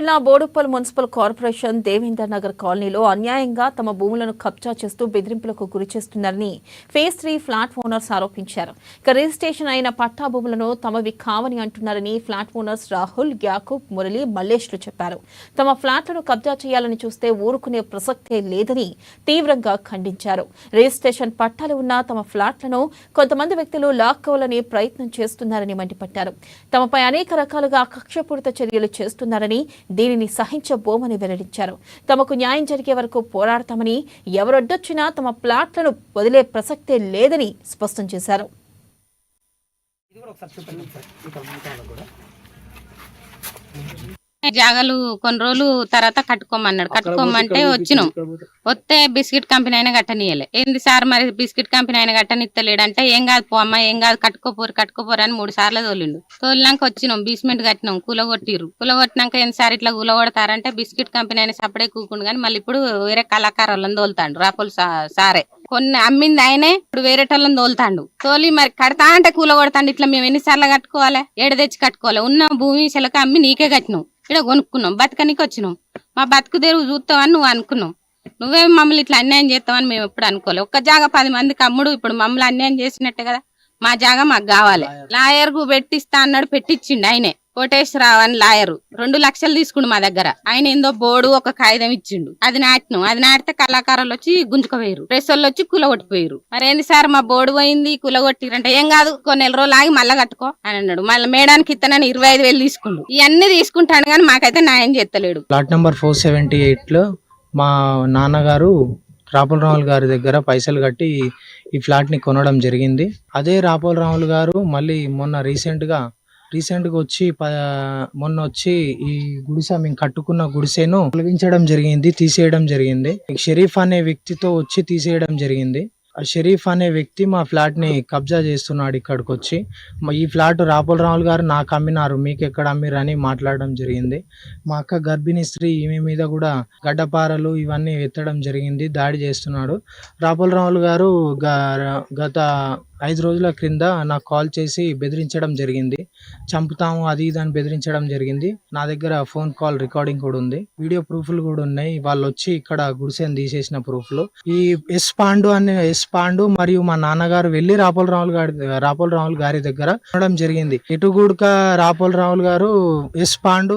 జిల్లా Boduppal municipal corporation Devender Nagar కాలనీలో అన్యాయంగా తమ భూములను కబ్జా చేస్తూ బెదిరింపులకు గురిచేస్తున్నారని ఫేజ్ 3 ఫ్లాట్ ఓనర్స్ ఆరోపించారు. రిజిస్ట్రేషన్ అయిన పట్టా భూములను తమవి కావని అంటున్నారని ఫ్లాట్ ఓనర్స్ రాహుల్, యాకూబ్, మురళి, మల్లేష్లు చెప్పారు. తమ ఫ్లాట్లను కబ్జా చేయాలని చూస్తే ఊరుకునే ప్రసక్తే లేదని తీవ్రంగా ఖండించారు. రిజిస్ట్రేషన్ పట్టాలు ఉన్న తమ ఫ్లాట్లను కొంతమంది వ్యక్తులు లాక్కోవాలని ప్రయత్నం చేస్తున్నారని మండిపడ్డారు. తమపై అనేక రకాలుగా కక్షపూరిత చర్యలు చేస్తున్నారని, దీనిని సహించబోమని వెల్లడించారు. తమకు న్యాయం జరిగే వరకు పోరాడతామని, ఎవరొడ్డొచ్చినా తమ ప్లాట్లను వదిలే ప్రసక్తే లేదని స్పష్టం చేశారు. జాగాలు కొన్ని రోజులు తర్వాత కట్టుకోమన్నాడు. కట్టుకోమంటే వచ్చినాం. వస్తే బిస్కెట్ కంపెనీ అయినా కట్టనియలే. ఏంది సార్ మరి బిస్కెట్ కంపెనీ అయినా కట్టనిత్తలేడంటే, ఏం కాదు పో అమ్మ, ఏం కాదు, కట్టుకోపోరు అని 3 సార్లు తోలిండు. తోలినాక వచ్చినాం, బేస్మెంట్ కట్టినాం, కూలగొట్టిర్రు. కూలగొట్టినాక ఏంది సార్ ఇట్లా కూలగొడతారంటే, బిస్కెట్ కంపెనీ అయినా సపడే కూకుండు కానీ మళ్ళీ ఇప్పుడు వేరే కళాకారులను తోలుతాండు. రాపోలు సారే కొన్ని అమ్మింది ఆయనే, ఇప్పుడు వేరేటోళ్ళని తోలుతాండు. తోలి మరి కడతా అంటే కూలగొడతాండు. ఇట్లా మేము ఎన్నిసార్లు కట్టుకోవాలి? ఏడ తెచ్చి కట్టుకోవాలి? ఉన్న భూమి చెలక అమ్మి నీకే కట్టినాం, ఇక్కడ కొనుక్కున్నాం, బతకనికి వచ్చినాం. మా బతుకు తెరువు చూస్తావని నువ్వు అనుకున్నావు. నువ్వే మమ్మల్ని ఇట్లా అన్యాయం చేస్తావని మేము ఎప్పుడు అనుకోలేదు. ఒక్క జాగా 10 మందికి అమ్ముడు. ఇప్పుడు మమ్మల్ని అన్యాయం చేసినట్టే కదా. మా జాగా మాకు కావాలి. లాయర్ కు పెట్టిస్తా అన్నాడు, పెట్టించిండు ఆయనే. కోటేశ్వరరావు అని లాయరు 2 లక్షలు తీసుకుండు మా దగ్గర. ఆయన ఏందో బోర్డు ఒక కాగితం ఇచ్చిండు, అది నాటినాం. అది నాటితే కళాకారులు వచ్చి గుంజుకుపోయారు, ప్రెస్ వాళ్ళు వచ్చి కూలగొట్టిపోయారు. మరి ఏంది సార్ మా బోర్డు పోయింది కూలగొట్టిరంటే, ఏం కాదు కొన్ని నెల రోజులు ఆగి మళ్ళా కట్టుకో అని అన్నాడు. మళ్ళీ మేడానికి ఇస్తానని 25,000 తీసుకుండు. ఇవన్నీ తీసుకుంటాను కానీ మాకైతే న్యాయం చేస్తలేడు. ప్లాట్ నెంబర్ 478 లో మా నాన్నగారు రాపుల్ రావుల్ గారి దగ్గర పైసలు కట్టి ఈ ఫ్లాట్ ని కొనడం జరిగింది. అదే రాపుల్ రావుల్ గారు మళ్ళీ మొన్న రీసెంట్ గా వచ్చి మొన్న వచ్చి ఈ గుడిసె మేము కట్టుకున్న గుడిసెను తొలగించడం జరిగింది, తీసేయడం జరిగింది. షరీఫ్ అనే వ్యక్తితో వచ్చి తీసేయడం జరిగింది. ఆ షరీఫ్ అనే వ్యక్తి మా ఫ్లాట్ ని కబ్జా చేస్తున్నాడు. ఇక్కడికి వచ్చి ఈ ఫ్లాట్ రాపుల్ రావుల్ గారు నాకు అమ్మినారు, మీకు ఎక్కడ అమ్మిరు అని మాట్లాడడం జరిగింది. మా అక్క గర్భిణీ స్త్రీ, ఈమె మీద కూడా గడ్డపారలు ఇవన్నీ ఎత్తడం జరిగింది, దాడి చేస్తున్నాడు. రాపుల్ రావుల్ గారు గత 5 రోజుల క్రింద నాకు కాల్ చేసి బెదిరించడం జరిగింది. చంపుతాము అది ఇది అని బెదిరించడం జరిగింది. నా దగ్గర ఫోన్ కాల్ రికార్డింగ్ కూడా ఉంది, వీడియో ప్రూఫ్లు కూడా ఉన్నాయి. వాళ్ళు వచ్చి ఇక్కడ గుడిసెని తీసేసిన ప్రూఫ్లు. ఈ ఎస్ పాండు మరియు మా నాన్నగారు వెళ్లి రాపుల్ రావుల్ గారి దగ్గర ఉండడం జరిగింది. ఎటుగూడక రాపుల్ రావుల్ గారు, ఎస్ పాండు